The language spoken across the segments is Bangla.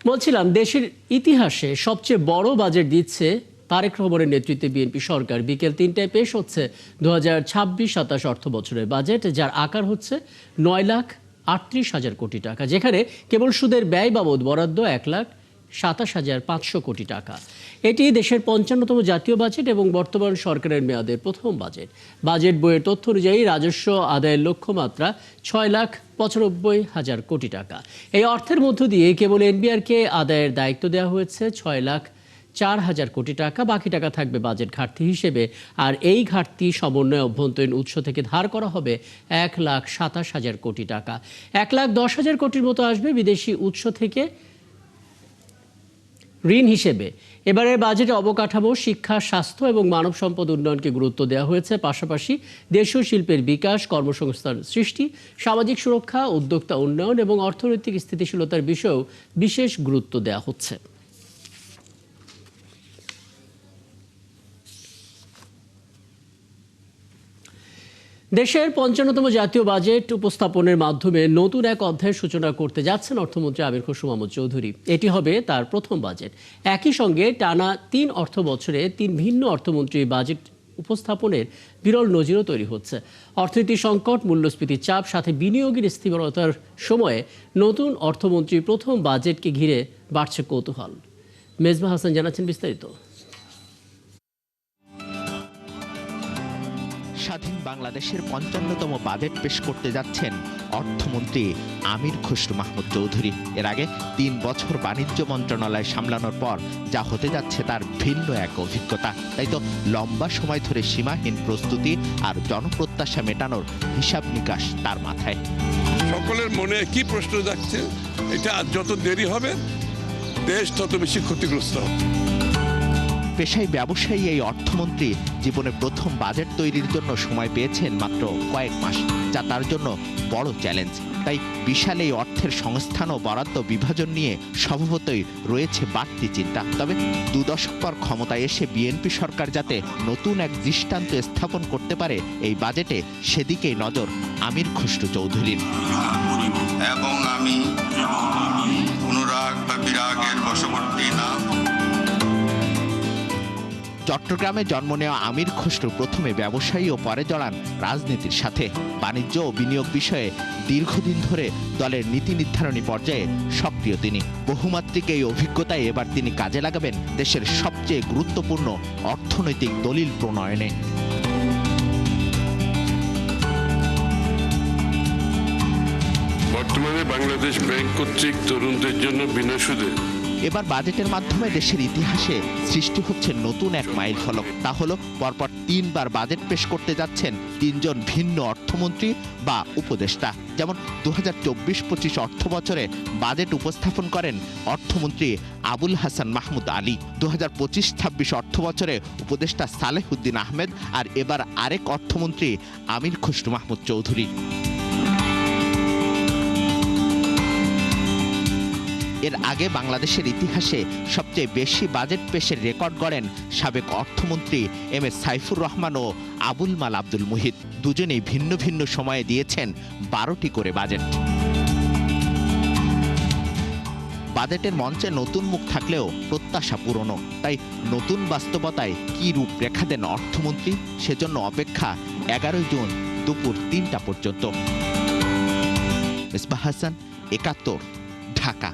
বলছিলাম, দেশের ইতিহাসে সবচেয়ে বড় বাজেট দিচ্ছে তারেক রহমানের নেতৃত্বে বিএনপি সরকার। বিকেল ৩টায় পেশ হচ্ছে ২০২৬-২৭ অর্থ বছরের বাজেট, যার আকার হচ্ছে ৯,৩৮,০০০ কোটি টাকা, যেখানে কেবল সুদের ব্যয় বাবদ বরাদ্দ ১,২৭,৫০০ কোটি টাকা। এটি দেশের ৫৫তম জাতীয় বাজেট এবং বর্তমান সরকারের মেয়াদের প্রথম বাজেট। বাজেট বইয়ের তথ্য অনুযায়ী রাজস্ব আদায়ের লক্ষ্যমাত্রা ৬,৯৫,০০০ কোটি টাকা। এই অর্থের মধ্য দিয়ে কেবল এনবিআরকে আদায়ের দায়িত্ব দেওয়া হয়েছে ৬,০৪,০০০ কোটি টাকা। বাকি টাকা থাকবে বাজেট ঘাটতি হিসেবে, আর এই ঘাটতি সমন্বয় অভ্যন্তরীণ উৎস থেকে ধার করা হবে ১,২৭,০০০ কোটি টাকা। ১,১০,০০০ কোটির মতো আসবে বিদেশি উৎস থেকে ঋণ হিসেবে। এবারের বাজেটে অবকাঠামো, শিক্ষা, স্বাস্থ্য এবং মানব সম্পদ উন্নয়নকে গুরুত্ব দেওয়া হয়েছে। পাশাপাশি দেশীয় শিল্পের বিকাশ, কর্মসংস্থান সৃষ্টি, সামাজিক সুরক্ষা, উদ্যোক্তা উন্নয়ন এবং অর্থনৈতিক স্থিতিশীলতার বিষয়েও বিশেষ গুরুত্ব দেওয়া হচ্ছে। দেশের ৫৫তম জাতীয় বাজেট উপস্থাপনের মাধ্যমে নতুন এক অধ্যায়ের সূচনা করতে যাচ্ছেন অর্থমন্ত্রী আমির খসরু মাহমুদ চৌধুরী। এটি হবে তার প্রথম বাজেট। একই সঙ্গে টানা ৩ অর্থ বছরে ৩ ভিন্ন অর্থমন্ত্রী বাজেট উপস্থাপনের বিরল নজিরও তৈরি হচ্ছে। অর্থনীতি সংকট, মূল্যস্ফীতির চাপ, সাথে বিনিয়োগের স্থিরতার সময়ে নতুন অর্থমন্ত্রী প্রথম বাজেটকে ঘিরে বাড়ছে কৌতূহল। মেজবা হাসান জানাচ্ছেন বিস্তারিত। স্বাধীন বাংলাদেশের ৫৫তম বাজেট পেশ করতে যাচ্ছেন অর্থমন্ত্রী আমির খসরু মাহমুদ চৌধুরী। এর আগে ৩ বছর বাণিজ্য মন্ত্রণালয় সামলানোর পর যা হতে যাচ্ছে তার ভিন্ন এক অভিজ্ঞতা। তাই তো লম্বা সময় ধরে সীমাহীন প্রস্তুতি আর জনপ্রত্যাশা মেটানোর হিসাব নিকাশ তার মাথায়। সকলের মনে কি প্রশ্ন যাচ্ছে, এটা যত দেরি হবে দেশ তত বেশি ক্ষতিগ্রস্ত হবে। পেশায় ব্যবসায়ী এই অর্থমন্ত্রী জীবনে প্রথম বাজেট তৈরির জন্য সময় পেয়েছেন মাত্র কয়েক মাস, যা তার জন্য বড় চ্যালেঞ্জ। তাই বিশাল এই অর্থের সংস্থান ও বরাদ্দ বিভাজন নিয়ে স্বভাবতই রয়েছে বাড়তি চিন্তা। তবে ২ দশক পর ক্ষমতায় এসে বিএনপি সরকার যাতে নতুন এক দৃষ্টান্ত স্থাপন করতে পারে এই বাজেটে, সেদিকেই নজর আমির খসরু চৌধুরীর। এবং আমি অনুরাগ বা বিরাগের বশবর্তী না। চট্টগ্রামে জন্ম নেওয়া আমির খসরু প্রথমে ব্যবসায়ী ও পরে জড়ান রাজনীতির সাথে। বাণিজ্য ও বিনিয়োগ বিষয়ে দীর্ঘদিন ধরে দলের নীতি নির্ধারণী পর্যায়ে সক্রিয় তিনি। বহুমাত্রিক এই অভিজ্ঞতায় এবার তিনি কাজে লাগাবেন দেশের সবচেয়ে গুরুত্বপূর্ণ অর্থনৈতিক দলিল প্রণয়নে। বর্তমানে বাংলাদেশ ব্যাংক কর্তৃক তরুণদের জন্য বিনা সুদে এবার বাজেটের মাধ্যমে দেশের ইতিহাসে সৃষ্টি হচ্ছে নতুন এক মাইল ফলক। তা হলো পরপর ৩ বার বাজেট পেশ করতে যাচ্ছেন ৩ জন ভিন্ন অর্থমন্ত্রী বা উপদেষ্টা। যেমন ২০২৪-২৫ অর্থ বছরে বাজেট উপস্থাপন করেন অর্থমন্ত্রী আবুল হাসান মাহমুদ আলী। ২০২৫-২৬ অর্থ বছরে উপদেষ্টা সালেহউদ্দিন আহমেদ, আর এবার আরেক অর্থমন্ত্রী আমির খসরু মাহমুদ চৌধুরী। এর আগে বাংলাদেশের ইতিহাসে সবচেয়ে বেশি বাজেট পেশের রেকর্ড গড়েন সাবেক অর্থমন্ত্রী এম এ সাইফুর রহমান ও আবুল মাল আব্দুল মুহিত। দুজনেই ভিন্ন ভিন্ন সময়ে দিয়েছেন ১২টি করে বাজেট। বাজেটের মঞ্চে নতুন মুখ থাকলেও প্রত্যাশা পুরনো। তাই নতুন বাস্তবতায় কি রূপরেখা দেন অর্থমন্ত্রী, সেজন্য অপেক্ষা ১১ জুন দুপুর ৩টা পর্যন্ত। মেজবা হাসান, ৭১, ঢাকা।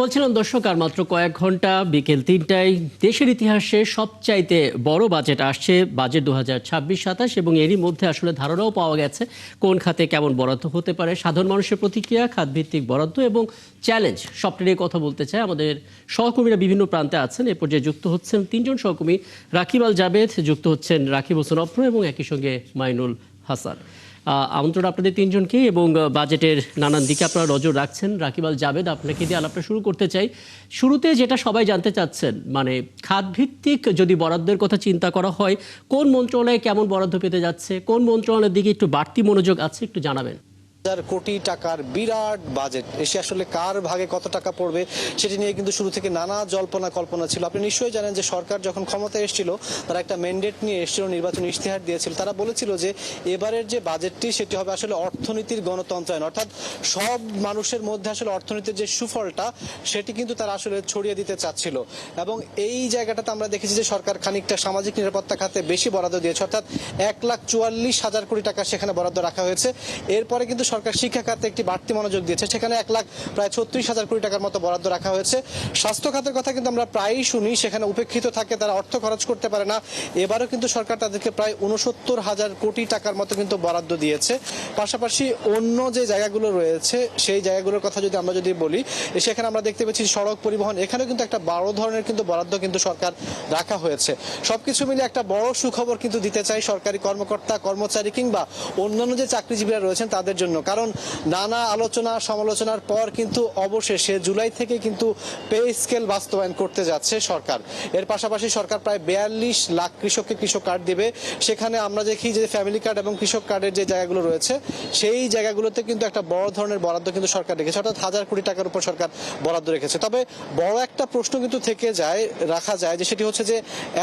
বলছিলাম দর্শক, আর মাত্র কয়েক ঘন্টা বিকেল ৩টায় দেশের ইতিহাসে সবচাইতে বড় বাজেট আসছে, বাজেট ২০২৬-২৭, এবং এরই মধ্যে আসলে ধারণাও পাওয়া গেছে কোন খাতে কেমন বরাদ্দ হতে পারে। সাধারণ মানুষের প্রতিক্রিয়া, খাতভিত্তিক বরাদ্দ এবং চ্যালেঞ্জ, সবটা নিয়ে কথা বলতে চাই। আমাদের সহকর্মীরা বিভিন্ন প্রান্তে আছেন। এ পর্যায়ে যুক্ত হচ্ছেন ৩ জন সহকর্মী। রাকিব আল জাবেদ, যুক্ত হচ্ছেন রাকিব হোসেন অপ্র এবং একই সঙ্গে মাইনুল হাসান। আমন্ত্রণ আপনাদের ৩ জনকে, এবং বাজেটের নানান দিকে আপনারা নজর রাখছেন। রাকিব আল জাবেদ, আপনাকে দিয়ে আলাপটা শুরু করতে চাই। শুরুতে যেটা সবাই জানতে চাচ্ছেন, মানে খাতভিত্তিক যদি বরাদ্দের কথা চিন্তা করা হয়, কোন মন্ত্রণালয়ে কেমন বরাদ্দ পেতে যাচ্ছে, কোন মন্ত্রণালয়ের দিকে একটু বাড়তি মনোযোগ আছে, একটু জানাবেন। কোটি টাকার বিরাট বাজেট এসে আসলে কার ভাগে কত টাকা পড়বে সেটি নিয়ে কিন্তু শুরু থেকে নানা জল্পনা কল্পনা ছিল। আপনি নিশ্চয়ই জানেন যে সরকার যখন ক্ষমতায় এসেছিল তারা একটা ম্যান্ডেট নিয়ে এসেছিল, নির্বাচনী ইশতেহার দিয়েছিল। তারা বলেছিল যে এবারের যে বাজেটটি সেটি হবে আসলে অর্থনীতির গণতন্ত্রায়ন, অর্থাৎ সব মানুষের মধ্যে আসলে অর্থনীতির যে সুফলটা সেটি কিন্তু তারা আসলে ছড়িয়ে দিতে চাচ্ছিল। এবং এই জায়গাটাতে আমরা দেখেছি যে সরকার খানিকটা সামাজিক নিরাপত্তা খাতে বেশি বরাদ্দ দিয়েছে, অর্থাৎ 1,44,000 কোটি টাকা সেখানে বরাদ্দ রাখা হয়েছে। এরপরে কিন্তু সরকার শিক্ষা খাতে একটি বাড়তি মনোযোগ দিয়েছে, সেখানে 1,36,000 কোটি টাকার মতো বরাদ্দ রাখা হয়েছে। স্বাস্থ্য খাতের কথা কিন্তু আমরা প্রায়ই শুনি, সেখানে উপেক্ষিত থাকে, তারা অর্থ খরচ করতে পারে না। এবারও কিন্তু সরকার তাদেরকে প্রায় 69,000 কোটি টাকার মতো কিন্তু বরাদ্দ দিয়েছে। পাশাপাশি অন্য যে জায়গাগুলো রয়েছে সেই জায়গাগুলোর কথা আমরা যদি বলি, সেখানে আমরা দেখতে পাচ্ছি সড়ক পরিবহন, এখানেও কিন্তু একটা বড় ধরনের কিন্তু বরাদ্দ কিন্তু সরকার রাখা হয়েছে। সবকিছু মিলে একটা বড় সুখবর কিন্তু দিতে চাই সরকারি কর্মকর্তা কর্মচারী কিংবা অন্যান্য যে চাকরিজীবীরা রয়েছেন তাদের জন্য, কারণ নানা আলোচনা সমালোচনার পর কিন্তু অবশেষে জুলাই থেকে কিন্তু পে স্কেল বাস্তবায়ন করতে যাচ্ছে সরকার। এর পাশাপাশি সরকার প্রায় 42 লাখ কৃষককে কৃষক কার্ড দেবে। সেখানে আমরা দেখি যে ফ্যামিলি কার্ড এবং কৃষক কার্ডের যে জায়গাগুলো রয়েছে সেই জায়গাগুলোতে কিন্তু একটা বড় ধরনের বরাদ্দ কিন্তু সরকার রেখেছে, অর্থাৎ 1,000 কোটি টাকার উপর সরকার বরাদ্দ রেখেছে। তবে বড় একটা প্রশ্ন কিন্তু থেকে রাখা যায় যে সেটি হচ্ছে যে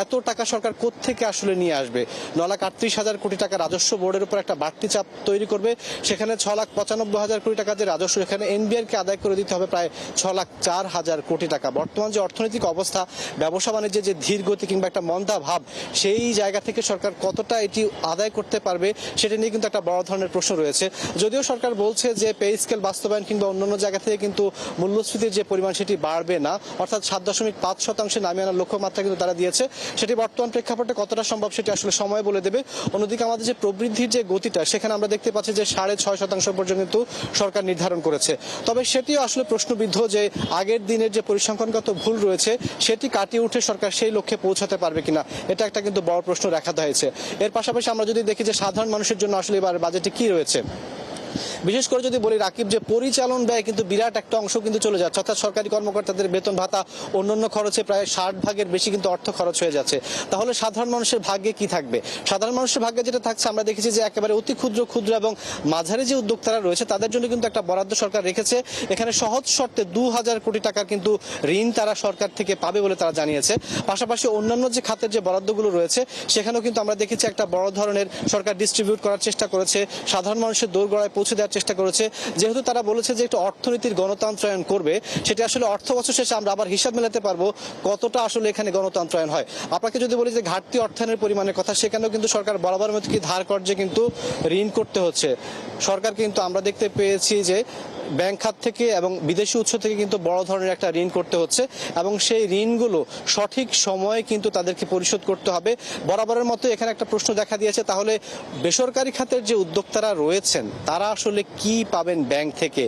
এত টাকা সরকার কোত্থেকে আসলে নিয়ে আসবে। 9,38,000 কোটি টাকা রাজস্ব বোর্ডের উপর একটা বাড়তি চাপ তৈরি করবে। সেখানে 6,95,000 কোটি টাকা যে রাজস্ব এখানে এনবিআরকে আদায় করে দিতে হবে প্রায় 6,04,000 কোটি টাকা। বর্তমান যে অর্থনৈতিক অবস্থা, ব্যবসা বাণিজ্যের যে ধীর গতি কিংবা একটা মন্দা ভাব, সেই জায়গা থেকে সরকার কতটা এটি আদায় করতে পারবে সেটা নিয়ে কিন্তু একটা বড় ধরনের প্রশ্ন রয়েছে। যদিও সরকার বলছে যে পে স্কেল বাস্তবায়ন কিংবা অন্যান্য জায়গা থেকে কিন্তু মূল্যস্ফীতির যে পরিমাণ সেটি বাড়বে না, অর্থাৎ 7.5% নামিয়ে আনার লক্ষ্যমাত্রা কিন্তু তারা দিয়েছে। সেটি বর্তমান প্রেক্ষাপটে কতটা সম্ভব সেটি আসলে সময় বলে দেবে। অন্যদিকে আমাদের যে প্রবৃদ্ধির যে গতিটা সেখানে আমরা দেখতে পাচ্ছি যে 6.5% পর্যন্ত কিন্তু সরকার নির্ধারণ করেছে। তবে সেটিও আসলে প্রশ্নবিদ্ধ যে আগের দিনের যে পরিসংখ্যানগত ভুল রয়েছে সেটি কাটিয়ে উঠে সরকার সেই লক্ষ্যে পৌঁছাতে পারবে কিনা, এটা একটা কিন্তু বড় প্রশ্ন রাখা হয়েছে। এর পাশাপাশি আমরা যদি দেখি যে সাধারণ মানুষের জন্য আসলে এবার বাজেটে কি রয়েছে, বিশেষ করে যদি বলি রাকিব, যে পরিচালন ব্যয় কিন্তু বিরাট একটা অংশ কিন্তু চলে যাচ্ছে, অর্থাৎ সরকারি কর্মকর্তাদের বেতন ভাতা অন্যান্য খরচে প্রায় 60 ভাগের বেশি কিন্তু অর্থ খরচ হয়ে যাচ্ছে। তাহলে সাধারণ মানুষের ভাগ্যে কি থাকবে? সাধারণ মানুষের ভাগ্যে যেটা থাকছে আমরা দেখেছি যে একেবারে অতি ক্ষুদ্র এবং মাঝারি যে উদ্যোক্তারা রয়েছে তাদের জন্য কিন্তু একটা বরাদ্দ সরকার রেখেছে। এখানে সহজ শর্তে 2,000 কোটি টাকার কিন্তু ঋণ তারা সরকার থেকে পাবে বলে তারা জানিয়েছে। পাশাপাশি অন্যান্য যে খাতের যে বরাদ্দগুলো রয়েছে সেখানেও কিন্তু আমরা দেখেছি একটা বড় ধরনের সরকার ডিস্ট্রিবিউট করার চেষ্টা করেছে, সাধারণ মানুষের দোরগোড়ায় পৌঁছে দেওয়ার চেষ্টা করেছে। যেহেতু তারা বলেছে যে একটু অর্থনীতির গণতন্ত্রায়ন করবে, সেটা আসলে অর্থ বছর শেষে আমরা আবার হিসাব মেলাতে পারবো কতটা আসলে এখানে গণতন্ত্রায়ন হয়। আপনাকে যদি বলি যে ঘাটতি অর্থায়নের পরিমাণের কথা, সেখানেও কিন্তু সরকার বরাবর মতো কি ধার কর্জে কিন্তু ঋণ করতে হচ্ছে। সরকার কিন্তু আমরা দেখতে পেয়েছি যে ব্যাংক খাত থেকে এবং বিদেশি উৎস থেকে কিন্তু বড় ধরনের একটা ঋণ করতে হচ্ছে এবং সেই ঋণগুলো সঠিক সময়ে কিন্তু তাদেরকে পরিশোধ করতে হবে। বরাবরের মতো এখানে একটা প্রশ্ন দেখা দিয়েছে, তাহলে বেসরকারি খাতের যে উদ্যোক্তারা রয়েছেন তারা আসলে কি পাবেন ব্যাংক থেকে,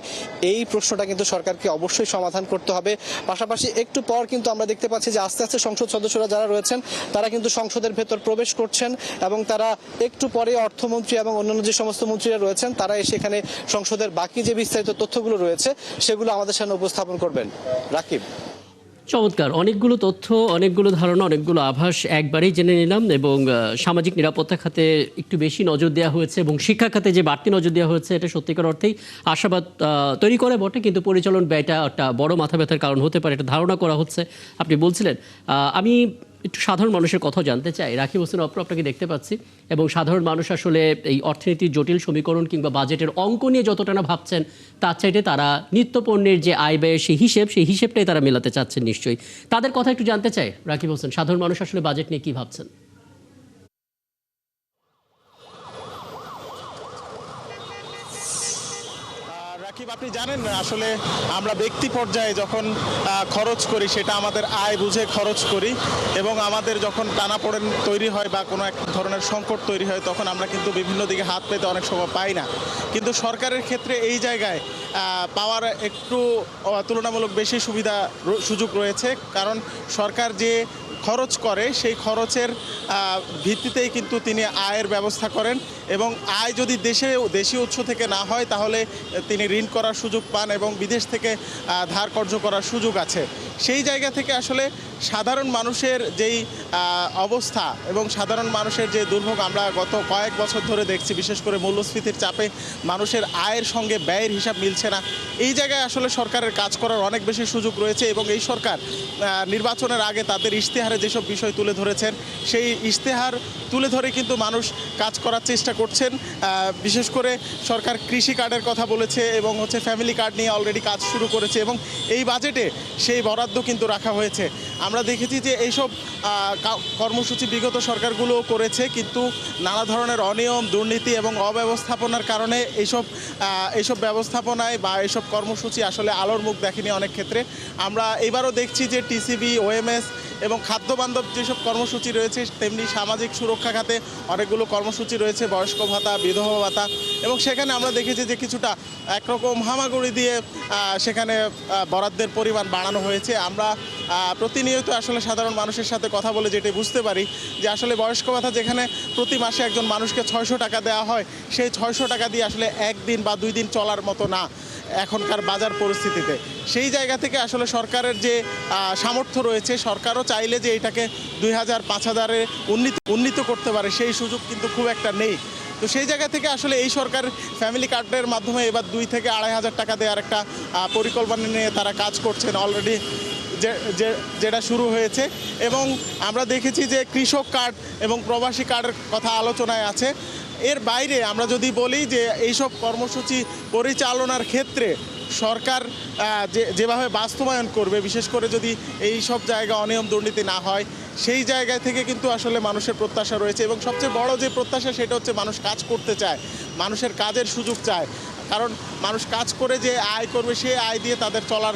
এই প্রশ্নটা কিন্তু সরকারকে অবশ্যই সমাধান করতে হবে। পাশাপাশি একটু পর কিন্তু আমরা দেখতে পাচ্ছি যে আস্তে আস্তে সংসদ সদস্যরা যারা রয়েছেন তারা কিন্তু সংসদের ভেতর প্রবেশ করছেন এবং তারা একটু পরে অর্থমন্ত্রী এবং অন্যান্য যে সমস্ত মন্ত্রীরা রয়েছেন তারা এসে এখানে সংসদের বাকি যে বিস্তারিত তথ্যগুলো রয়েছে সেগুলো আমাদের সামনে উপস্থাপন করবেন। রাকিব, চমৎকার, অনেকগুলো তথ্য, অনেকগুলো ধারণা, অনেকগুলো আভাস একবারেই জেনে নিলাম এবং সামাজিক নিরাপত্তা খাতে একটু বেশি নজর দেওয়া হয়েছে এবং শিক্ষা খাতে যে বাড়তি নজর দেওয়া হয়েছে এটা সত্যিকার অর্থেই আশাবাদ তৈরি করে বটে, কিন্তু পরিচালন ব্যয়টা একটা বড় মাথা ব্যথার কারণ হতে পারে, এটা ধারণা করা হচ্ছে। আপনি বলছিলেন, আমি একটু সাধারণ মানুষের কথা জানতে চাই। রাকিব হোসেন অপ্র, আপনাকে দেখতে পাচ্ছি এবং সাধারণ মানুষ আসলে এই অর্থনীতির জটিল সমীকরণ কিংবা বাজেটের অঙ্ক নিয়ে যতটা না ভাবছেন তার চাইতে তারা নিত্যপণ্যের যে আয় ব্যয়ের সেই হিসেবটাই তারা মেলাতে চাচ্ছেন নিশ্চয়ই। তাদের কথা একটু জানতে চাই রাকিব হোসেন, সাধারণ মানুষ আসলে বাজেট নিয়ে কি ভাবছেন? আপনি জানেন আসলে আমরা ব্যক্তি পর্যায়ে যখন খরচ করি সেটা আমাদের আয় বুঝে খরচ করি এবং আমাদের যখন টানাপোড়েন তৈরি হয় বা কোনো এক ধরনের সংকট তৈরি হয় তখন আমরা কিন্তু বিভিন্ন দিকে হাত পেতে অনেক সময় পাই না। কিন্তু সরকারের ক্ষেত্রে এই জায়গায় পাওয়ার একটু তুলনামূলক বেশি সুযোগ রয়েছে, কারণ সরকার যে খরচ করে সেই খরচের ভিত্তিতেই কিন্তু তিনি আয়ের ব্যবস্থা করেন এবং আয় যদি দেশীয় উৎস থেকে না হয় তাহলে তিনি ঋণ করার সুযোগ পান এবং বিদেশ থেকে ধার কর্য করার সুযোগ আছে। সেই জায়গা থেকে আসলে সাধারণ মানুষের যেই অবস্থা এবং সাধারণ মানুষের যে দুর্ভোগ আমরা গত কয়েক বছর ধরে দেখছি, বিশেষ করে মূল্যস্ফীতির চাপে মানুষের আয়ের সঙ্গে ব্যয়ের হিসাব মিলছে না। এই জায়গায় আসলে সরকারের কাজ করার অনেক বেশি সুযোগ রয়েছে এবং এই সরকার নির্বাচনের আগে তাদের ইশতেহারে যেসব বিষয় তুলে ধরেছেন সেই ইশতেহার তুলে ধরে কিন্তু মানুষ কাজ করার চেষ্টা করছেন। বিশেষ করে সরকার কৃষি কার্ডের কথা বলেছে এবং ফ্যামিলি কার্ড নিয়ে অলরেডি কাজ শুরু করেছে এবং এই বাজেটে সেই বরাদ্দ কিন্তু রাখা হয়েছে। আমরা দেখেছি যে এইসব কর্মসূচি বিগত সরকারগুলো করেছে, কিন্তু নানা ধরনের অনিয়ম, দুর্নীতি এবং অব্যবস্থাপনার কারণে এইসব ব্যবস্থাপনায় বা এইসব কর্মসূচি আসলে আলোর মুখ দেখেনি অনেক ক্ষেত্রে। আমরা এবারও দেখছি যে টিসিবি, ওএমএস এবং খাদ্য বান্ধব যেসব কর্মসূচি রয়েছে, তেমনি সামাজিক সুরক্ষা খাতে অনেকগুলো কর্মসূচি রয়েছে, বয়স্ক ভাতা, বিধবা ভাতা, এবং সেখানে আমরা দেখেছি যে কিছুটা একরকম হামাগুড়ি দিয়ে সেখানে বরাদ্দের পরিমাণ বাড়ানো হয়েছে। আমরা প্রতিনিয়ত আসলে সাধারণ মানুষের সাথে কথা বলে যেটি বুঝতে পারি যে আসলে বয়স্ক ভাতা যেখানে প্রতি মাসে একজন মানুষকে 600 টাকা দেওয়া হয়, সেই 600 টাকা দিয়ে আসলে একদিন বা 2 দিন চলার মতো না এখনকার বাজার পরিস্থিতিতে। সেই জায়গা থেকে আসলে সরকারের যে সামর্থ্য রয়েছে, সরকারও চাইলে যে এটাকে 2000, 5000-এ উন্নীত করতে পারে, সেই সুযোগ কিন্তু খুব একটা নেই। তো সেই জায়গা থেকে আসলে এই সরকার ফ্যামিলি কার্ডের মাধ্যমে এবার 2 থেকে 2500 টাকা দেওয়ার একটা পরিকল্পনা নিয়ে তারা কাজ করছেন অলরেডি, যেটা শুরু হয়েছে। এবং আমরা দেখেছি যে কৃষক কার্ড এবং প্রবাসী কার্ডের কথা আলোচনায় আছে। এর বাইরে আমরা যদি বলি যে এইসব কর্মসূচি পরিচালনার ক্ষেত্রে সরকার যেভাবে বাস্তবায়ন করবে, বিশেষ করে যদি এই সব জায়গা অনিয়ম দুর্নীতি না হয়, সেই জায়গায় থেকে কিন্তু আসলে মানুষের প্রত্যাশা রয়েছে। এবং সবচেয়ে বড় যে প্রত্যাশা সেটা হচ্ছে মানুষ কাজ করতে চায়, মানুষের কাজের সুযোগ চায়। কারণ মানুষ কাজ করে যে আয় করবে, সেই আয় দিয়ে তাদের চলার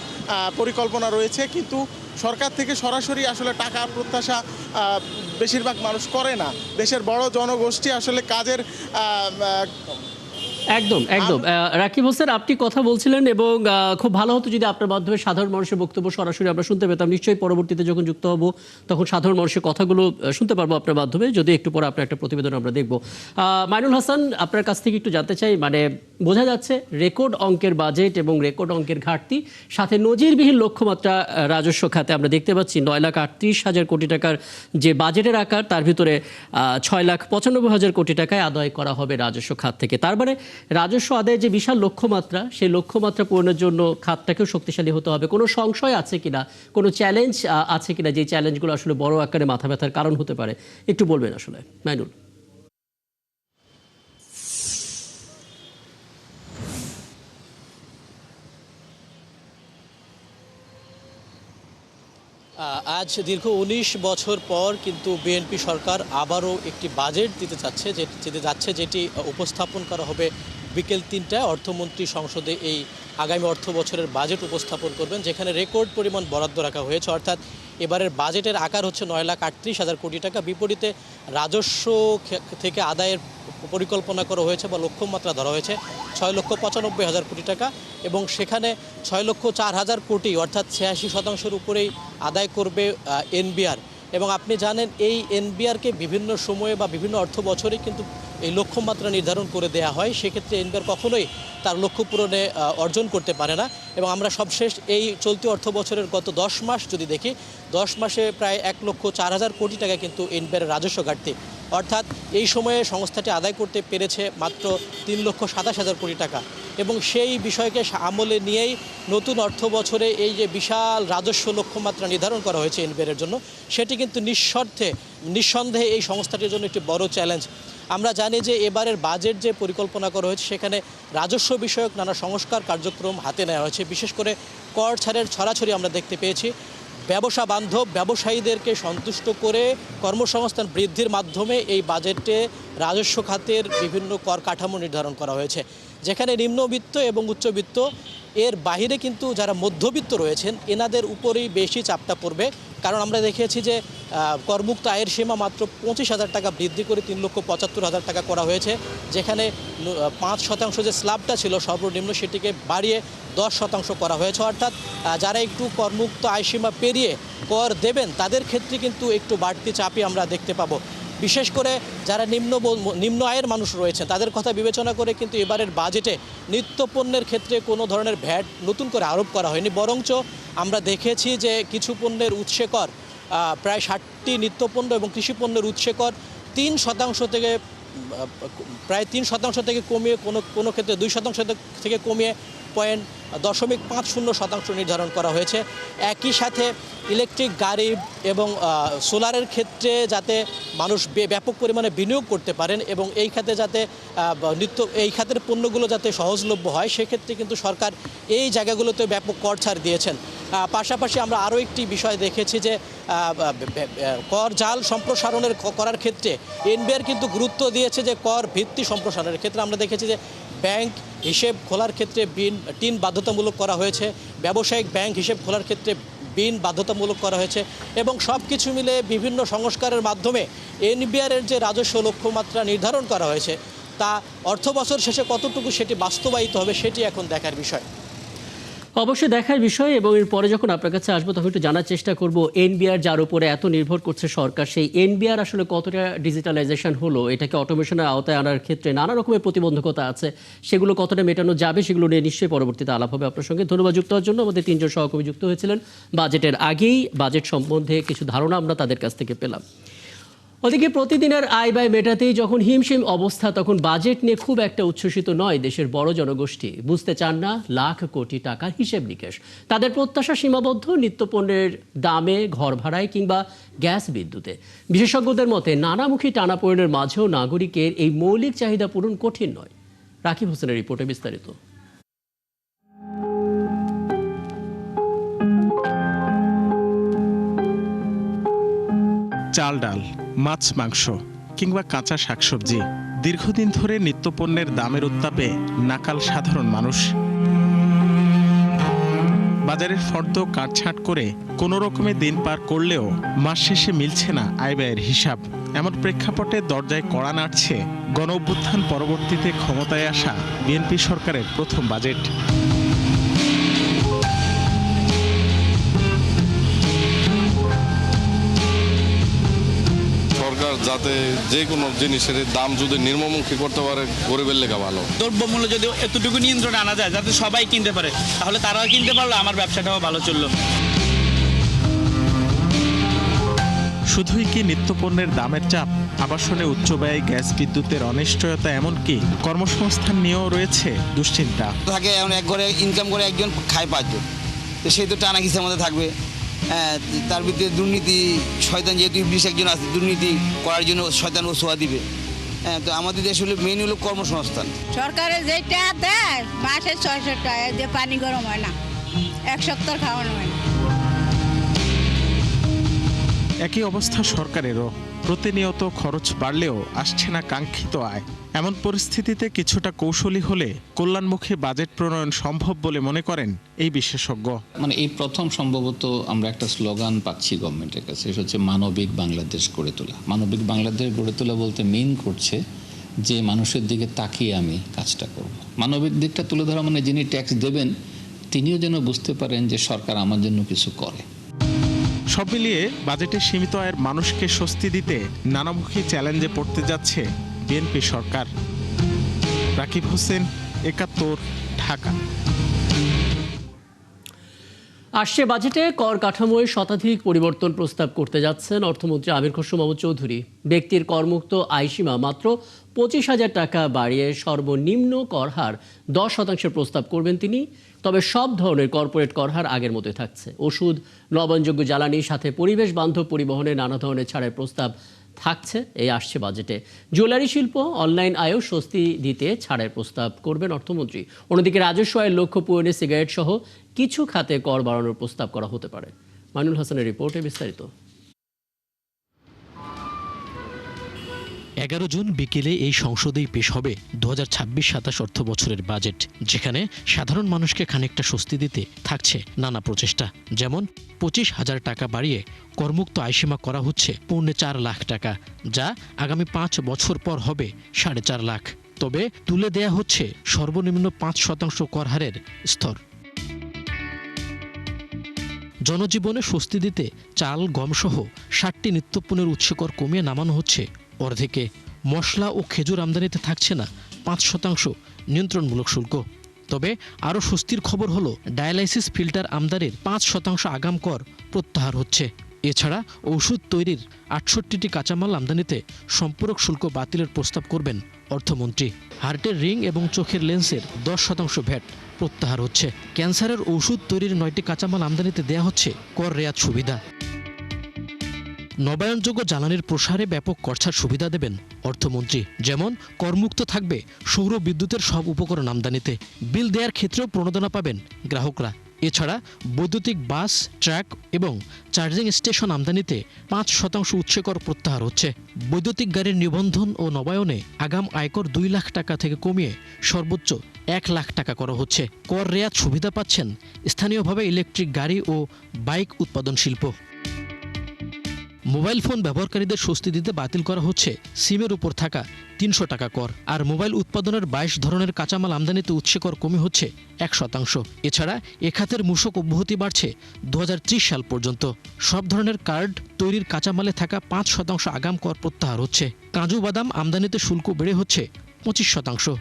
পরিকল্পনা রয়েছে, কিন্তু সরকার থেকে সরাসরি আসলে টাকার প্রত্যাশা বেশিরভাগ মানুষ করে না। দেশের বড় জনগোষ্ঠী আসলে কাজের একদম রাকিব হোসেন, আপনি কথা বলছিলেন এবং খুব ভালো হতো যদি আপনার মাধ্যমে সাধারণ মানুষের বক্তব্য সরাসরি আমরা শুনতে পেতাম। নিশ্চয়ই পরবর্তীতে যখন যুক্ত হব তখন সাধারণ মানুষের কথাগুলো শুনতে পারবো আপনার মাধ্যমে, যদি একটু পরে আপনার একটা প্রতিবেদন আমরা দেখব। মাইনুল হাসান, আপনার কাছ থেকে একটু জানতে চাই, মানে বোঝা যাচ্ছে রেকর্ড অঙ্কের বাজেট এবং রেকর্ড অঙ্কের ঘাটতি, সাথে নজিরবিহীন লক্ষ্যমাত্রা রাজস্ব খাতে আমরা দেখতে পাচ্ছি 9,38,000 কোটি টাকার যে বাজেটের আকার, তার ভিতরে 6,95,000 কোটি টাকায় আদায় করা হবে রাজস্ব খাত থেকে। তার মানে রাজস্ব আদায়ের যে বিশাল লক্ষ্যমাত্রা, সেই লক্ষ্যমাত্রা পূরণের জন্য খাতটাকেও শক্তিশালী হতে হবে। কোনো সংশয় আছে কিনা, কোনো চ্যালেঞ্জ আছে কিনা, যে চ্যালেঞ্জগুলো আসলে বড় আকারে মাথা ব্যথার কারণ হতে পারে, একটু বলবেন আসলে মাইনুল। আজ দীর্ঘ 19 বছর পর কিন্তু বিএনপি সরকার আবারও একটি বাজেট দিতে যাচ্ছে, যেটি উপস্থাপন করা হবে বিকেল 3টায়। অর্থমন্ত্রী সংসদে এই আগামী অর্থ বছরের বাজেট উপস্থাপন করবেন, যেখানে রেকর্ড পরিমাণ বরাদ্দ রাখা হয়েছে। অর্থাৎ এবারের বাজেটের আকার হচ্ছে 9,38,000 কোটি টাকা। বিপরীতে রাজস্ব থেকে আদায়ের পরিকল্পনা করা হয়েছে বা লক্ষ্যমাত্রা ধরা হয়েছে 6,95,000 কোটি টাকা, এবং সেখানে 6,04,000 কোটি অর্থাৎ 86% উপরেই আদায় করবে এনবিআর। এবং আপনি জানেন এই এনবিআরকে বিভিন্ন সময়ে বা বিভিন্ন অর্থ বছরে কিন্তু এই লক্ষ্যমাত্রা নির্ধারণ করে দেয়া হয়। সেক্ষেত্রে এনবিআর কখনোই তার লক্ষ্য পূরণে অর্জন করতে পারে না। এবং আমরা সবশেষ এই চলতি অর্থ বছরের গত 10 মাস যদি দেখি, 10 মাসে প্রায় 1,04,000 কোটি টাকা কিন্তু এনবিআর রাজস্ব ঘাটতি। অর্থাৎ এই সময়ে সংস্থাটি আদায় করতে পেরেছে মাত্র 3,27,000 কোটি টাকা। এবং সেই বিষয়কে আমলে নিয়েই নতুন অর্থ বছরে এই যে বিশাল রাজস্ব লক্ষ্যমাত্রা নির্ধারণ করা হয়েছে এনবিআরের জন্য, সেটি কিন্তু নিঃসন্দেহে এই সংস্থাটির জন্য একটি বড় চ্যালেঞ্জ। আমরা জানি যে এবারের বাজেট যে পরিকল্পনা করা হয়েছে, সেখানে রাজস্ব বিষয়ক নানা সংস্কার কার্যক্রম হাতে নেওয়া হয়েছে। বিশেষ করে কর ছাড়ের ছড়াছড়ি আমরা দেখতে পেয়েছি। ব্যবসা বান্ধব ব্যবসায়ীদেরকে সন্তুষ্ট করে কর্মসংস্থান বৃদ্ধির মাধ্যমে এই বাজেটে রাজস্ব খাতের বিভিন্ন কর কাঠামো নির্ধারণ করা হয়েছে, যেখানে নিম্নবিত্ত এবং উচ্চবিত্ত এর বাইরে কিন্তু যারা মধ্যবিত্ত রয়েছেন এনাদের উপরেই বেশি চাপটা পড়বে। কারণ আমরা দেখেছি যে করমুক্ত আয়ের সীমা মাত্র 25,000 টাকা বৃদ্ধি করে 3,75,000 টাকা করা হয়েছে, যেখানে 5% যে স্ল্যাবটা ছিল সর্বনিম্ন, সেটিকে বাড়িয়ে 10% করা হয়েছে। অর্থাৎ যারা একটু করমুক্ত আয় সীমা পেরিয়ে কর দেবেন তাদের ক্ষেত্রে কিন্তু একটু বাড়তি চাপই আমরা দেখতে পাবো। বিশেষ করে যারা নিম্ন আয়ের মানুষ রয়েছেন তাদের কথা বিবেচনা করে কিন্তু এবারের বাজেটে নিত্যপণ্যের ক্ষেত্রে কোনো ধরনের ভ্যাট নতুন করে আরোপ করা হয়নি, বরঞ্চ আমরা দেখেছি যে কিছু পণ্যের উৎসে কর প্রায় 60টি নিত্যপণ্য এবং কৃষিপণ্যের উৎসে কর 3% থেকে প্রায় 3% থেকে কমিয়ে কোনো ক্ষেত্রে 2% থেকে কমিয়ে 0.50% নির্ধারণ করা হয়েছে। একই সাথে ইলেকট্রিক গাড়ি এবং সোলারের ক্ষেত্রে যাতে মানুষ ব্যাপক পরিমাণে বিনিয়োগ করতে পারেন এবং এই খাতে যাতে এই খাতের পণ্যগুলো যাতে সহজলভ্য হয়, সেক্ষেত্রে কিন্তু সরকার এই জায়গাগুলোতে ব্যাপক কর ছাড় দিয়েছেন। পাশাপাশি আমরা আরও একটি বিষয় দেখেছি যে কর জাল সম্প্রসারণের করার ক্ষেত্রে এনবিআর কিন্তু গুরুত্ব দিয়েছে যে কর ভিত্তি সম্প্রসারণের ক্ষেত্রে আমরা দেখেছি যে ব্যাংক হিসেব খোলার ক্ষেত্রে টিন বাধ্যতামূলক করা হয়েছে, ব্যবসায়িক ব্যাংক হিসেব খোলার ক্ষেত্রে বিন বাধ্যতামূলক করা হয়েছে এবং সব কিছু মিলে বিভিন্ন সংস্কারের মাধ্যমে এনবিআরের যে রাজস্ব লক্ষ্যমাত্রা নির্ধারণ করা হয়েছে তা অর্থবছর শেষে কতটুকু সেটি বাস্তবায়িত হবে সেটি এখন দেখার বিষয়। অবশ্যই দেখার বিষয়, এবং এরপরে যখন আপনার কাছে আসবো তখন একটু জানার চেষ্টা করব এনবিআর যার উপরে এত নির্ভর করছে সরকার, সেই এনবিআর আসলে কতটা ডিজিটালাইজেশন হলো, এটাকে অটোমেশনের আওতায় আনার ক্ষেত্রে নানা রকমের প্রতিবন্ধকতা আছে, সেগুলো কতটা মেটানো যাবে সেগুলো নিয়ে নিশ্চয়ই পরবর্তীতে আলাপ হবে আপনার সঙ্গে। ধন্যবাদ যুক্ত হওয়ার জন্য। আমাদের 3 জন সহকর্মী যুক্ত হয়েছিলেন বাজেটের আগেই, বাজেট সম্বন্ধে কিছু ধারণা আমরা তাদের কাছ থেকে পেলাম। ওদিকে প্রতিদিনের আয় ব্যয় মেটাতেই যখন হিমশিম অবস্থা, তখন বাজেট নিয়ে খুব একটা উচ্ছ্বসিত নয় দেশের বড় জনগোষ্ঠী। বুঝতে চান না লাখ কোটি টাকার হিসেব নিকেশ। তাদের প্রত্যাশা সীমাবদ্ধ নিত্যপণ্যের দামে, ঘর ভাড়ায় কিংবা গ্যাস বিদ্যুতে। বিশেষজ্ঞদের মতে নানামুখী টানাপোড়েনের মাঝেও নাগরিকের এই মৌলিক চাহিদা পূরণ কঠিন নয়। রাকিব হোসেনের রিপোর্টে বিস্তারিত। চাল, ডাল, মাছ, মাংস কিংবা কাঁচা শাকসবজি, দীর্ঘদিন ধরে নিত্যপণ্যের দামের উত্তাপে নাকাল সাধারণ মানুষ। বাজারের ফর্দ কাটছাঁট করে কোনো রকমে দিন পার করলেও মাস শেষে মিলছে না আয় ব্যয়ের হিসাব। এমন প্রেক্ষাপটে দরজায় কড়া নাড়ছে গণ অভ্যুত্থান পরবর্তীতে ক্ষমতায় আসা বিএনপি সরকারের প্রথম বাজেট। সরকার যাতে যে কোনো জিনিসের দাম যদি নিম্নমুখী করতে পারে গরিবের লেখা ভালো। দ্রব্যমূল্য যদি এতটুকু নিয়ন্ত্রণে আনা যায় যাতে সবাই কিনতে পারে, তাহলে তারাও কিনতে পারলো, আমার ব্যবসাটাও ভালো চললো। শুধুই কি নিত্যপণ্যের দামের চাপ, আবাসনে উচ্চ ব্যয়, গ্যাস বিদ্যুতের অনিশ্চয়তা, এমনকি কর্মসংস্থান নিয়েও রয়েছে দুশ্চিন্তা। থাকে এখন এক ঘরে ইনকাম করে একজন খায় 5 জন, তো সেই তো টানা কিসের মধ্যে থাকবে। হ্যাঁ, তার ভিতরে দুর্নীতি, শয়তান যেহেতু ইবলিশ একজন আছে, দুর্নীতি করার জন্য শয়তান ও ছোঁয়া দিবে। হ্যাঁ, তো আমাদের দেশ হলো মেন হলো কর্মসংস্থান। সরকারের যেটা দেয় মাসে 600 টাকা দিয়ে পানি গরম হয় না, 1 সপ্তাহ খাওয়ানো হয় না। একই অবস্থা সরকারেরও। প্রতিনিয়ত খরচ বাড়লেও আসছে না কাঙ্ক্ষিত আয়। এমন পরিস্থিতিতে কিছুটা কৌশলী হলে কল্যাণমুখী বাজেট প্রণয়ন সম্ভব বলে মনে করেন এই বিশেষজ্ঞ। মানে এই প্রথম সম্ভবত আমরা একটা স্লোগান পাচ্ছি গভর্নমেন্টের কাছে, সেটা হচ্ছে মানবিক বাংলাদেশ গড়ে তোলা। মানবিক বাংলাদেশ গড়ে তোলা বলতে মেইন করছে যে মানুষের দিকে তাকিয়ে আমি কাজটা করব। মানবিক দিকটা তুলে ধরা মানে যিনি ট্যাক্স দেবেন তিনিও যেন বুঝতে পারেন যে সরকার আমার জন্য কিছু করে। সব মিলিয়ে বাজেটে সীমিত আয়ের মানুষকে স্বস্তি দিতে নানামুখী চ্যালেঞ্জে পড়তে যাচ্ছে বিএনপি সরকার। রাকিব হোসেন, ৭১, ঢাকা। আসছে বাজেটে কর কাঠামোয় শতাধিক পরিবর্তন প্রস্তাব করতে যাচ্ছেন অর্থমন্ত্রী আমির খসরু মাহমুদ চৌধুরী। ব্যক্তির করমুক্ত আয়সীমা মাত্র 25,000 টাকা বাড়িয়ে সর্বনিম্ন কর হার 10% প্রস্তাব করবেন তিনি। তবে সব ধরনের কর্পোরেট কর হার আগের মতোই থাকছে। ওষুধ, নবায়নযোগ্য জ্বালানি, সাথে পরিবেশ বান্ধব পরিবহনে নানা ধরনের ছাড়ের প্রস্তাব থাকছে এই আসছে বাজেটে। জুয়েলারি শিল্প, অনলাইন আয়ও স্বস্তি দিতে ছাড়ের প্রস্তাব করবেন অর্থমন্ত্রী। অন্যদিকে রাজস্ব আয়ের লক্ষ্য পূরণে সিগারেট সহ কিছু খাতে কর বাড়ানোর প্রস্তাব করা হতে পারে। মাইনুল হাসানের রিপোর্টে বিস্তারিত। 11 জুন বিকেলে এই সংসদেই পেশ হবে 2026-27 অর্থ বছরের বাজেট, যেখানে সাধারণ মানুষকে খানিকটা স্বস্তি দিতে থাকছে নানা প্রচেষ্টা। যেমন 25,000 টাকা বাড়িয়ে করমুক্ত আয়সীমা করা হচ্ছে 4.5 লাখ টাকা, যা আগামী 5 বছর পর হবে 4.5 লাখ। তবে তুলে দেয়া হচ্ছে সর্বনিম্ন 5% কর হারের স্তর। জনজীবনে স্বস্তি দিতে চাল, গমসহ 60টি নিত্যপণ্যের উৎস কর কমিয়ে নামানো হচ্ছে অর্ধেকে। মশলা ও খেজুর আমদানিতে থাকছে না 5% নিয়ন্ত্রণমূলক শুল্ক। তবে আরও স্বস্তির খবর হলো ডায়ালাইসিস ফিল্টার আমদানির 5% আগাম কর প্রত্যাহার হচ্ছে। এছাড়া ওষুধ তৈরির 68টি কাঁচামাল আমদানিতে সম্পূরক শুল্ক বাতিলের প্রস্তাব করবেন অর্থমন্ত্রী। হার্টের রিং এবং চোখের লেন্সের 10% ভ্যাট প্রত্যাহার হচ্ছে। ক্যান্সারের ওষুধ তৈরির 9টি কাঁচামাল আমদানিতে দেয়া হচ্ছে কর রেয়াত সুবিধা। নবায়নযোগ্য জ্বালানির প্রসারে ব্যাপক করছাড় সুবিধা দেবেন অর্থমন্ত্রী। যেমন করমুক্ত থাকবে সৌর বিদ্যুতের সব উপকরণ আমদানিতে। বিল দেওয়ার ক্ষেত্রেও প্রণোদনা পাবেন গ্রাহকরা। এছাড়া বৈদ্যুতিক বাস, ট্রাক এবং চার্জিং স্টেশন আমদানিতে 5% উৎসে কর প্রত্যাহার হচ্ছে। বৈদ্যুতিক গাড়ির নিবন্ধন ও নবায়নে আগাম আয়কর 2 লাখ টাকা থেকে কমিয়ে সর্বোচ্চ 1 লাখ টাকা করা হচ্ছে। কর রেয়াত সুবিধা পাচ্ছেন স্থানীয়ভাবে ইলেকট্রিক গাড়ি ও বাইক উৎপাদন শিল্প। মোবাইল ফোন ব্যবহারকারীদের স্বস্তি দিতে বাতিল করা হচ্ছে সিমের উপর থাকা 300 টাকা কর। আর মোবাইল উৎপাদনের 22 ধরনের কাঁচামাল আমদানিতে উৎসে কর কমে হচ্ছে 1%। এছাড়া এ খাতের মূসক অব্যাহতি বাড়ছে 2030 সাল পর্যন্ত। সব ধরনের কার্ড তৈরির কাঁচামালে থাকা 5% আগাম কর প্রত্যাহার হচ্ছে। কাজু বাদাম আমদানিতে শুল্ক বেড়ে হচ্ছে 25%।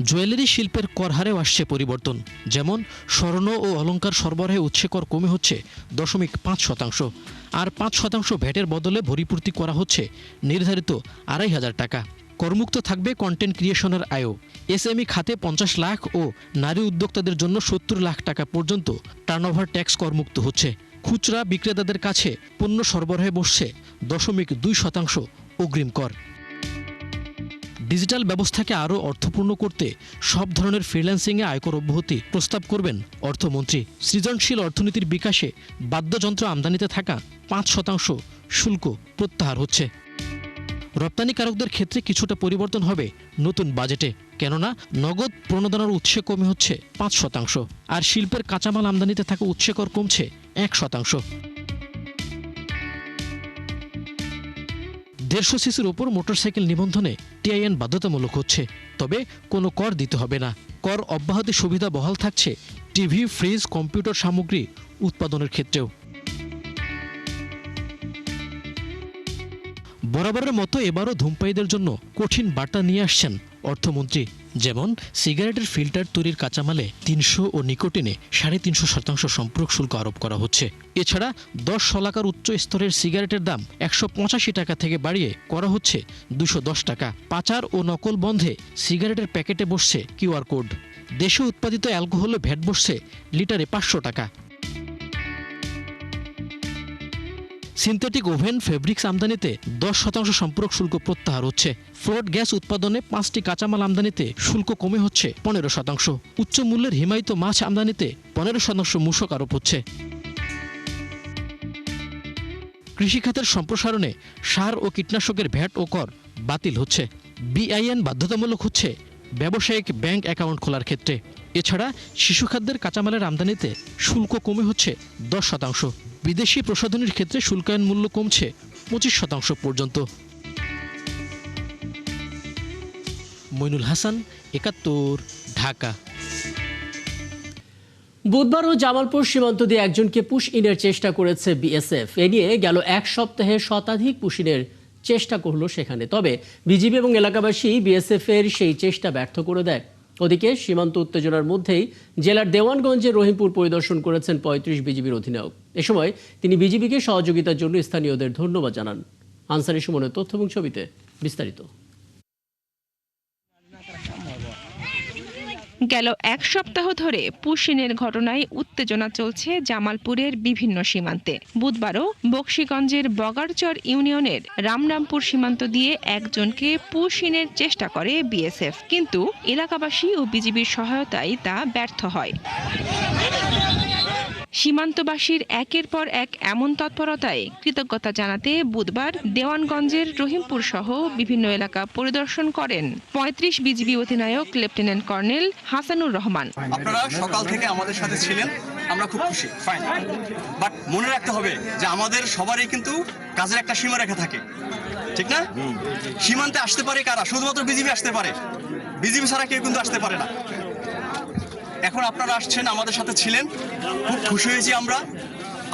জুয়েলারি শিল্পের কর হারেও আসছে পরিবর্তন। যেমন স্বর্ণ ও অলংকার সরবরাহে উৎসে কর কমে হচ্ছে 0.5%। আর 5% ভ্যাটের বদলে ভরিপূর্তি করা হচ্ছে নির্ধারিত 2,500 টাকা। করমুক্ত থাকবে কন্টেন্ট ক্রিয়েশনের আয়ও। এসএমই খাতে 50 লাখ ও নারী উদ্যোক্তাদের জন্য 70 লাখ টাকা পর্যন্ত টার্নওভার ট্যাক্স করমুক্ত হচ্ছে। খুচরা বিক্রেতাদের কাছে পণ্য সরবরাহে বসছে 0.2% অগ্রিম কর। ডিজিটাল ব্যবস্থাকে আরও অর্থপূর্ণ করতে সব ধরনের ফ্রিল্যান্সিংয়ে আয়কর অব্যাহতি প্রস্তাব করবেন অর্থমন্ত্রী। সৃজনশীল অর্থনীতির বিকাশে বাদ্যযন্ত্র আমদানিতে থাকা 5% শুল্ক প্রত্যাহার হচ্ছে। রপ্তানিকারকদের ক্ষেত্রে কিছুটা পরিবর্তন হবে নতুন বাজেটে, কেননা নগদ প্রণোদনার উৎসে কমে হচ্ছে 5%। আর শিল্পের কাঁচামাল আমদানিতে থাকা উৎসে কর কমছে 1%। 150 সিসির ওপর মোটরসাইকেল নিবন্ধনে টিআইএন বাধ্যতামূলক হচ্ছে। তবে কোনো কর দিতে হবে না। কর অব্যাহতি সুবিধা বহাল থাকছে টিভি, ফ্রিজ, কম্পিউটার সামগ্রী উৎপাদনের ক্ষেত্রেও। বরাবরের মতো এবারও ধূমপায়ীদের জন্য কঠিন বার্তা নিয়ে আসছেন অর্থমন্ত্রী। যেমন সিগারেটের ফিল্টার তৈরির কাঁচামালে 300 ও নিকোটিনে 350% সম্পূরক শুল্ক আরোপ করা হচ্ছে। এছাড়া 10 শলাকার উচ্চ স্তরের সিগারেটের দাম 185 টাকা থেকে বাড়িয়ে করা হচ্ছে 210 টাকা। পাচার ও নকল বন্ধে সিগারেটের প্যাকেটে বসছে কিউআর কোড। দেশে উৎপাদিত অ্যালকোহলে ভ্যাট বসছে লিটারে 500 টাকা। সিনথেটিক ওভেন, ফেব্রিক্স আমদানিতে 10% সম্পূরক শুল্ক প্রত্যাহার হচ্ছে। ফ্লোট গ্যাস উৎপাদনে 5টি কাঁচামাল আমদানিতে শুল্ক কমে হচ্ছে 15%। উচ্চ মূল্যের হিমায়িত মাছ আমদানিতে 15% মূসক আরোপ হচ্ছে। কৃষিখাতের সম্প্রসারণে সার ও কীটনাশকের ভ্যাট ও কর বাতিল হচ্ছে। বিআইএন বাধ্যতামূলক হচ্ছে ব্যবসায়িক ব্যাংক অ্যাকাউন্ট খোলার ক্ষেত্রে। এছাড়া শিশুখাদ্যের কাঁচামালের আমদানিতে শুল্ক কমে হচ্ছে 10%। বিদেশি প্রসাধনীর ক্ষেত্রে শুল্কায়ন মূল্য কমছে 25% পর্যন্ত। মইনুল হাসান, 71, ঢাকা। বুধবারও জামালপুর সীমান্ত দিয়ে একজনকে পুশ ইনের চেষ্টা করেছে বিএসএফ। এ নিয়ে গেল এক সপ্তাহে শতাধিক পুশ ইনের চেষ্টা করলো সেখানে। তবে বিজিবি এবং এলাকাবাসী বিএসএফ এর সেই চেষ্টা ব্যর্থ করে দেয়। ওদিকে সীমান্ত উত্তেজনার মধ্যেই জেলার দেওয়ানগঞ্জের রহিমপুর পরিদর্শন করেছেন 35 বিজিবির অধিনায়ক। এ সময় তিনি বিজিবিকে সহযোগিতার জন্য স্থানীয়দের ধন্যবাদ জানান। আনসারি সুমনের তথ্য এবং ছবিতে বিস্তারিত। গেল এক সপ্তাহ ধরে পুশিনের ঘটনায় উত্তেজনা চলছে জামালপুরের বিভিন্ন সীমান্তে। বুধবারও বকশীগঞ্জের বগারচর ইউনিয়নের রামরামপুর সীমান্ত দিয়ে একজনকে পুশিনের চেষ্টা করে বিএসএফ, কিন্তু এলাকাবাসী ও বিজিবির সহায়তায় তা ব্যর্থ হয়। সীমান্তবাসীর একের পর এক এমন তৎপরতায় কৃতজ্ঞতা জানাতে বুধবার দেওয়ানগঞ্জের রহিমপুর সহ বিভিন্ন এলাকা পরিদর্শন করেন 35 বিজিবি অধিনায়ক লেফটেন্যান্ট কর্নেল হাসানুর রহমান। আপনারা সকাল থেকে আমাদের সাথে ছিলেন, আমরা খুব খুশি, ফাইন। বাট মনে রাখতে হবে যে আমাদের সবারই কিন্তু কাজের একটা সীমারেখা থাকে, ঠিক না? সীমান্তে আসতে পারে কারা? শুধুমাত্র বিজিবি আসতে পারে, বিজিবি ছাড়া কেউ কিন্তু আসতে পারে না। এখন আপনারা আসছেন, আমাদের সাথে ছিলেন, খুব খুশি হয়েছি আমরা।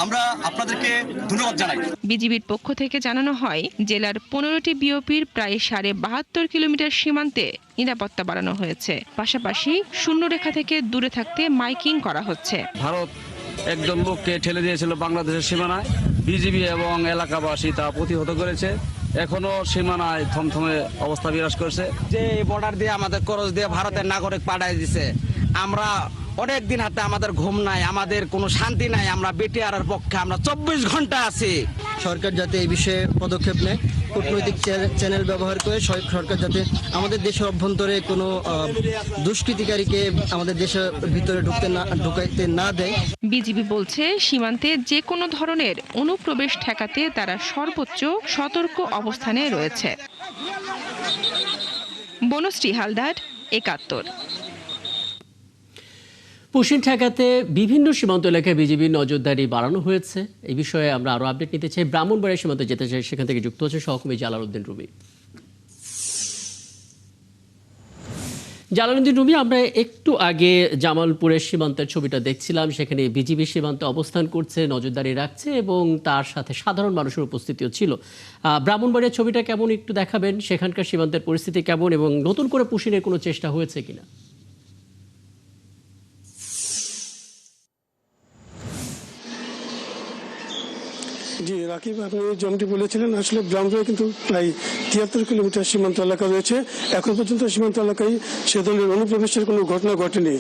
আমরা আপনাদেরকে ধন্যবাদ জানাই। বিজিবির পক্ষ থেকে জানানো হয়, জেলার 15টি বিওপির প্রায় 72.5 কিলোমিটার সীমান্তে নিরাপত্তা বাড়ানো হয়েছে। পাশাপাশি শূন্যরেখা থেকে দূরে থাকতে মাইকিং করা হচ্ছে। ভারত একজন লোককে ঠেলে দিয়েছিল বাংলাদেশের সীমানায়, বিজিবি এবং এলাকাবাসী তা প্রতিহত করেছে। এখনো সীমানায় থমথমে অবস্থা বিরাজ করছে। যে বর্ডার দিয়ে আমাদের ক্রস দিয়ে ভারতের নাগরিক পাঠায় দিছে, আমরা অনেক দিন হাতে আমাদের ঘুম নাই, আমাদের কোনো শান্তি নাই। আমরা বিটিআরের পক্ষে আমরা 24 ঘন্টা আছি। সরকার যাতে এই বিষয়ে পদক্ষেপ নেয়, কূটনৈতিক চ্যানেল ব্যবহার করে সরকার যাতে আমাদের দেশের অভ্যন্তরে কোনো দুষ্কৃতিকারীকে আমাদের দেশের ভিতরে ঢুকাইতে না দেয়। বিজিবি বলছে, সীমান্তে যে কোনো ধরনের অনুপ্রবেশ ঠেকাতে তারা সর্বোচ্চ সতর্ক অবস্থানে রয়েছে। বনশ্রী হালদার, ৭১। পুশিন ঠেকাতে বিভিন্ন সীমান্ত এলাকায় বিজিবির নজরদারি বাড়ানো হয়েছে। এই বিষয়ে আমরা আরো আপডেট নিতে চাই। ব্রাহ্মণবাড়িয়া সীমান্তে যেতে চাই, সেখান থেকে যুক্ত হচ্ছে সহকর্মী জালালউদ্দিন রুমি। জালালউদ্দিন রুমি, আমরা একটু আগে জামালপুরের সীমান্তের ছবিটা দেখছিলাম। সেখানে বিজিবি সীমান্তে অবস্থান করছে, নজরদারি রাখছে এবং তার সাথে সাধারণ মানুষের উপস্থিতিও ছিল। ব্রাহ্মণবাড়িয়ার ছবিটা কেমন একটু দেখাবেন, সেখানকার সীমান্তের পরিস্থিতি কেমন এবং নতুন করে পুশিনের কোনো চেষ্টা হয়েছে কিনা? জি রাকিব, আপনি যেমনটি বলেছিলেন, আসলে ব্রাহ্মণবাড়িয়া কিন্তু প্রায় 73 কিলোমিটার সীমান্ত এলাকা রয়েছে। এখন পর্যন্ত সীমান্ত এলাকায় সে ধরনের অনুপ্রবেশের কোনো ঘটনা ঘটেনি।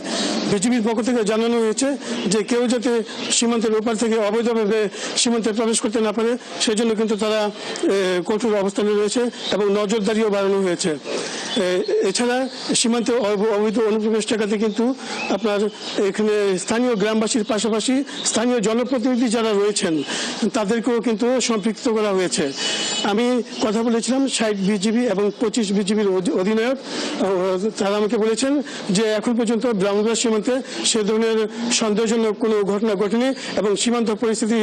বিজিবির পক্ষ থেকে জানানো হয়েছে যে কেউ যাতে সীমান্তের ওপার থেকে অবৈধভাবে সীমান্তে প্রবেশ করতে না পারে, সেজন্য কিন্তু তারা কঠোর অবস্থানে রয়েছে এবং নজরদারিও বাড়ানো হয়েছে। এছাড়া সীমান্তে অবৈধ অনুপ্রবেশ ঠেকাতে কিন্তু আপনার এখানে স্থানীয় গ্রামবাসীর পাশাপাশি স্থানীয় জনপ্রতিনিধি যারা রয়েছেন তাদেরকেও কিন্তু সম্পৃক্ত করা হয়েছে। আমি কথা বলেছিলাম 60 বিজিবি এবং 25 বিজিবির অধিনায়ক, তারা আমাকে বলেছেন যে এখন পর্যন্ত ব্রাহ্মণবাড়িয়া সীমান্তে সে ধরনের সন্দেহজনক কোনো ঘটনা ঘটেনি এবং সীমান্ত পরিস্থিতি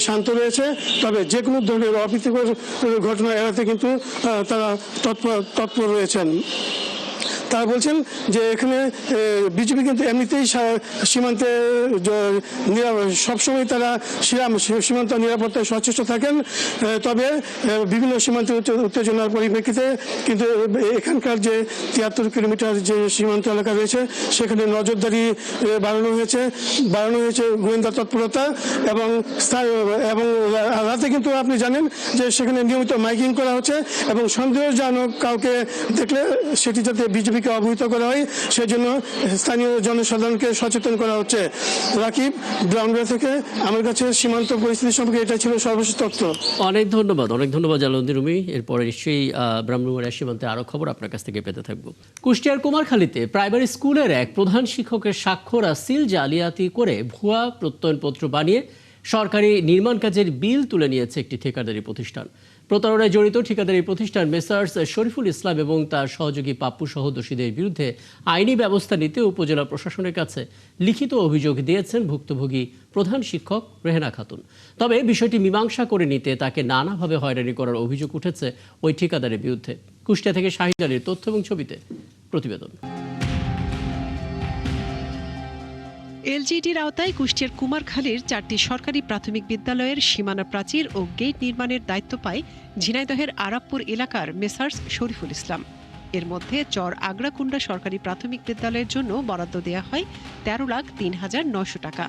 শান্ত রয়েছে। তবে যে কোনো ধরনের অপ্রীতিকর ঘটনা এড়াতে কিন্তু তারা তৎপর রয়েছেন। তারা বলছেন যে এখানে বিজেপি কিন্তু এমনিতেই সীমান্তে সবসময় তারা সীমান্ত নিরাপত্তায় সচেষ্ট থাকেন। তবে বিভিন্ন সীমান্তে উত্তেজনার পরিপ্রেক্ষিতে কিন্তু এখানকার যে 73 কিলোমিটার যে সীমান্ত এলাকা রয়েছে সেখানে নজরদারি বাড়ানো হয়েছে গোয়েন্দা তৎপরতা এবং রাতে কিন্তু আপনি জানেন যে সেখানে নিয়মিত মাইকিং করা হচ্ছে এবং সন্দেহজনক কাউকে দেখলে সেটি যাতে বিজেপিকে অবহিত করা হয় সেজন্য স্থানীয় জনসাধারণকে সচেতন করা হচ্ছে। রাকিব, ব্রাহ্মণবাড়িয়া থেকে আমার কাছে সীমান্ত পরিস্থিতি সম্পর্কে এটা ছিল সর্বশেষ তথ্য। অনেক ধন্যবাদ জালালউদ্দিন রুমি। এরপরে নিশ্চয়ই ব্রাহ্মণবাড়িয়া সীমান্তে আরো খবর আপনার কাছ থেকে পেতে থাকবো। কুষ্টিয়ার কুমারখালীতে প্রাইমারি স্কুলের এক প্রধান শিক্ষকের স্বাক্ষর আর সিল জালিয়াতি করে ভুয়া প্রত্যয়নপত্র বানিয়ে সরকারি নির্মাণ কাজের বিল তুলে নিয়েছে একটি ঠিকাদারি প্রতিষ্ঠান। প্রতারণায় জড়িত ঠিকাদারি প্রতিষ্ঠান মেসার্স শরীফুল ইসলাম এবং তার সহযোগী পাপ্পু সহ দোষীদের বিরুদ্ধে আইনি ব্যবস্থা নিতে উপজেলা প্রশাসনের কাছে লিখিত অভিযোগ দিয়েছেন ভুক্তভোগী প্রধান শিক্ষক রেহেনা খাতুন। তবে বিষয়টি মীমাংসা করে নিতে তাকে নানাভাবে হয়রানি করার অভিযোগ উঠেছে ওই ঠিকাদারের বিরুদ্ধে। কুষ্টিয়া থেকে শাহিদ আলীর তথ্য এবং ছবিতে প্রতিবেদন। এলজিইডির আওতায় কুষ্টিয়ার কুমারখালীর 4টি সরকারি প্রাথমিক বিদ্যালয়ের সীমানা প্রাচীর ও গেট নির্মাণের দায়িত্ব পায় ঝিনাইদহের আরাবপুর এলাকার মেসার্স শরীফুল ইসলাম। এর মধ্যে চর আগ্রাকুন্ডা সরকারি প্রাথমিক বিদ্যালয়ের জন্য বরাদ্দ দেওয়া হয় 13,03,900 টাকা।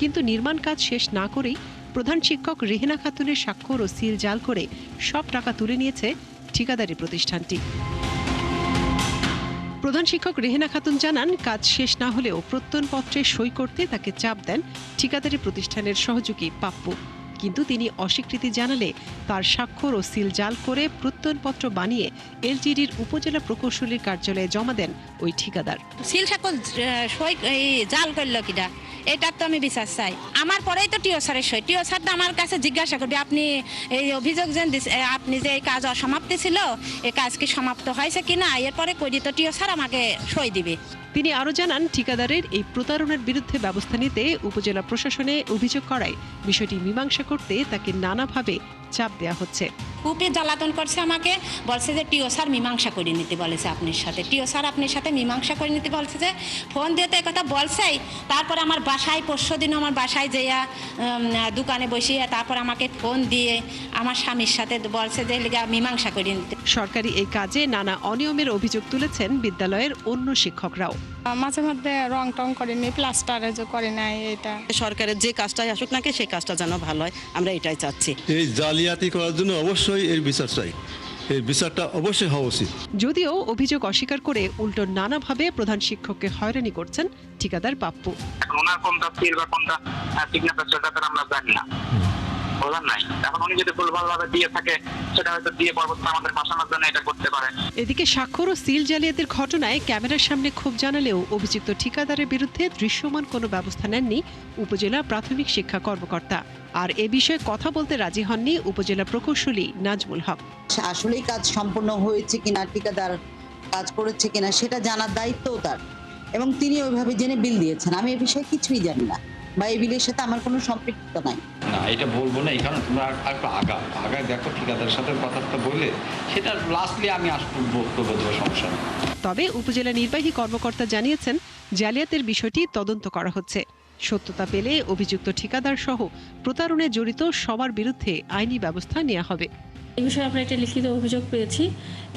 কিন্তু নির্মাণ কাজ শেষ না করেই প্রধান শিক্ষক রেহেনা খাতুনের স্বাক্ষর ও সিল জাল করে সব টাকা তুলে নিয়েছে ঠিকাদারি প্রতিষ্ঠানটি। প্রধান শিক্ষক রেহেনা খাতুন জানান, কাজ শেষ না হলেও প্রত্যয়নপত্রে সই করতে তাকে চাপ দেন ঠিকাদারি প্রতিষ্ঠানের সহযোগী পাপ্পু। কিন্তু তিনি অস্বীকৃতি জানালে তার স্বাক্ষর ও সিল জাল করে প্রত্যয়নপত্র বানিয়ে এলজিডির উপজেলা প্রকৌশলীর কার্যালয়ে জমা দেন ওই ঠিকাদার। সিল স্বাক্ষর সই জাল করলো কিনা এটা তো আমি বিশ্বাস চাই। আমার পরেই তো টিও স্যারের সই। টিও স্যার তো আমার কাছে জিজ্ঞাসা করবে, আপনি এই অভিযোগ আপনি যে এই কাজ অসমাপ্তি ছিল, এই কাজ কি সমাপ্ত হয়েছে কিনা, এরপরে করি তো টিও স্যার আমাকে সই দিবে। তিনি আরো জানান, ঠিকাদারের এই প্রতারণার বিরুদ্ধে ব্যবস্থা নিতে উপজেলা প্রশাসনে অভিযোগ করায় বিষয়টি মীমাংসা করতে তাকে নানাভাবে চাপ দেওয়া হচ্ছে। খুবই জ্বালাতন করছে আমাকে, বলছে যে টিও স্যার মীমাংসা করে নিতে বলেছে আপনার সাথে, টিও স্যার আপনার সাথে মীমাংসা করে নিতে বলছে, যে ফোন দিয়ে তো কথা বলছেই। তারপরে আমার বাসায় পরশুদিন আমার বাসায় যেয়া দোকানে বসিয়ে তারপর আমাকে ফোন দিয়ে আমার স্বামীর সাথে বলছে যে মীমাংসা করে নিতে। সরকারি এই কাজে নানা অনিয়মের অভিযোগ তুলেছেন বিদ্যালয়ের অন্য শিক্ষকরাও। মাঝে মধ্যে রং টং করেনি, প্লাস্টার করে নাই। এটা সরকারের যে কাজটাই আসুক নাকি সেই কাজটা যেন ভালো হয়, আমরা এটাই চাচ্ছি। এই জালিয়াতি করার জন্য অবশ্যই এর বিচার চাই, এই বিচারটা অবশ্যই হওয়া উচিত। যদিও অভিযোগ অস্বীকার করে উল্টো নানাভাবে প্রধান শিক্ষককে হয়রানি করছেন ঠিকাদার পাপ্পু। ওনার কোনটা ফিল বা কোনটা সিগনেচার সেটা তো আমরা জানি না, বলার নাই। এখন উনি যদি ভুলভালভাবে দিয়ে থাকে সেটা হয়তো দিয়ে পরবর্তীতে আমাদের বাঁচানোর জন্য এটা করতে পারে। এদিকে স্বাক্ষর ও সিল জালিয়াতির ঘটনায় ক্যামেরার সামনে ক্ষোভ জানালেও অভিযুক্ত ঠিকাদারের বিরুদ্ধে দৃশ্যমান কোনো ব্যবস্থা নেননি উপজেলা প্রাথমিক শিক্ষা কর্মকর্তা। আর এ বিষয়ে কথা বলতে রাজি হননি উপজেলা প্রকৌশলী নাজমুল হক। আসলেই কাজ সম্পূর্ণ হয়েছে কিনা, ঠিকাদার কাজ করেছে কিনা সেটা জানার দায়িত্বও তার, এবং তিনি ওইভাবে জেনে বিল দিয়েছেন। আমি এ বিষয়ে কিছুই জানি না বা এই বিলের সাথে আমার কোনো সম্পৃক্ততা নাই। না, এটা বলবো না, এই কারণে তোমরা একটু আগায় দেখো, ঠিকাদারের সাথে কথাটা বলে সেটা লাস্টলি আমি আসবো, বক্তব্য দেবো, সমস্যা নেই। তবে উপজেলা নির্বাহী কর্মকর্তা জানিয়েছেন জালিয়াতের বিষয়টি তদন্ত করা হচ্ছে। সত্যতা পেলে অভিযুক্ত ঠিকাদার সহ প্রতারণায় জড়িত সবার বিরুদ্ধে আইনি ব্যবস্থা নেওয়া হবে। এই বিষয়ে আমরা একটা লিখিত অভিযোগ পেয়েছি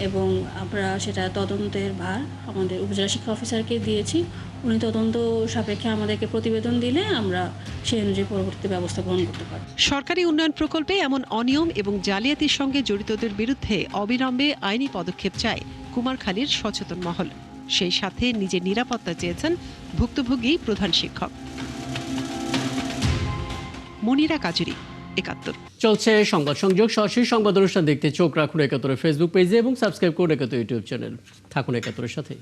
এবং আমরা সেটা তদন্তের ভার আমাদের উপজেলা শিক্ষা অফিসারকে দিয়েছি। উনি তদন্ত সাপেক্ষে আমাদেরকে প্রতিবেদন দিলে আমরা সেই অনুযায়ী পরবর্তী ব্যবস্থা গ্রহণ করতে পারি। সরকারি উন্নয়ন প্রকল্পে এমন অনিয়ম এবং জালিয়াতির সঙ্গে জড়িতদের বিরুদ্ধে অবিলম্বে আইনি পদক্ষেপ চায় কুমারখালীর সচেতন মহল। সেই সাথে নিজের নিরাপত্তা চেয়েছেন ভুক্তভোগী প্রধান শিক্ষক। মুনিরা কাজুরি, ৭১। চলছে সংবাদ সংযোগ। সরাসরি সংবাদ অনুষ্ঠান দেখতে চোখ রাখুন ৭১ ফেসবুক পেজে এবং সাবস্ক্রাইব করুন ৭১ ইউটিউব চ্যানেল। থাকুন ৭১-এর সাথে।